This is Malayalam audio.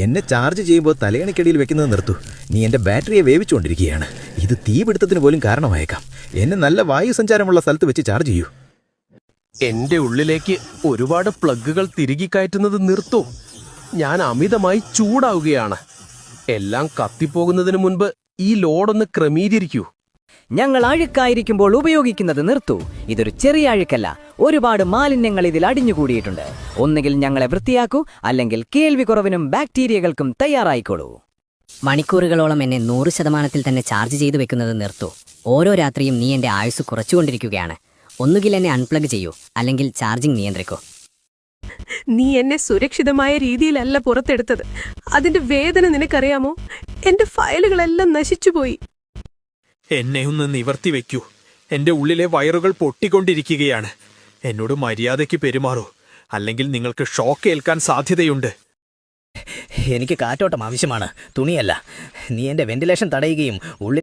എന്നെ ചാർജ് ചെയ്യുമ്പോൾ തലയണിക്കടിയിൽ വെക്കുന്നത് നിർത്തൂ. നീ എൻ്റെ ബാറ്ററിയെ വേവിച്ചുകൊണ്ടിരിക്കുകയാണ്. ഇത് തീപിടുത്തത്തിന് പോലും കാരണമായേക്കാം. എന്നെ നല്ല വായു സഞ്ചാരമുള്ള സ്ഥലത്ത് വെച്ച് ചാർജ് ചെയ്യൂ. എന്റെ ഉള്ളിലേക്ക് ഒരുപാട് പ്ലഗുകൾ തിരികെ കയറ്റുന്നത് നിർത്തൂ. ഞാൻ അമിതമായി ചൂടാവുകയാണ്. എല്ലാം കത്തിപ്പോകുന്നതിന് മുൻപ് ഈ ലോഡൊന്ന് ക്രമീകരിക്കൂ. ഞങ്ങൾ അഴുക്കായിരിക്കുമ്പോൾ ഉപയോഗിക്കുന്നത് നിർത്തൂ. ഇതൊരു ചെറിയ അഴുക്കല്ല, ഒരുപാട് മാലിന്യങ്ങൾ ഇതിൽ അടിഞ്ഞുകൂടിയിട്ടുണ്ട്. ഒന്നുകിൽ ഞങ്ങളെ വൃത്തിയാക്കൂ, അല്ലെങ്കിൽ കേൾവി കുറവിനും ബാക്ടീരിയകൾക്കും തയ്യാറായിക്കോളൂ. മണിക്കൂറുകളോളം എന്നെ 100% തന്നെ ചാർജ് ചെയ്തു വെക്കുന്നത് നിർത്തൂ. ഓരോ രാത്രിയും നീ എന്റെ ആയുസ് കുറച്ചുകൊണ്ടിരിക്കുകയാണ്. ഒന്നുകിൽ എന്നെ അൺപ്ലഗ് ചെയ്യൂ, അല്ലെങ്കിൽ ചാർജിംഗ് നിയന്ത്രിക്കൂ. നീ എന്നെ സുരക്ഷിതമായ രീതിയിലല്ല പുറത്തെടുത്തത്. അതിന്റെ വേദന നിനക്കറിയാമോ? എന്റെ ഫയലുകളെല്ലാം നശിച്ചുപോയി. എന്നെ ഒന്ന് നിവർത്തി വെക്കൂ. എന്റെ ഉള്ളിലെ വയറുകൾ പൊട്ടിക്കൊണ്ടിരിക്കുകയാണ്. എന്നോട് മര്യാദയ്ക്ക് പെരുമാറൂ, അല്ലെങ്കിൽ നിങ്ങൾക്ക് ഷോക്ക് ഏൽക്കാൻ സാധ്യതയുണ്ട്. എനിക്ക് കാറ്റോട്ടം ആവശ്യമാണ്, തുണിയല്ല. നീ എൻ്റെ വെന്റിലേഷൻ തടയുകയും ഉള്ളിൽ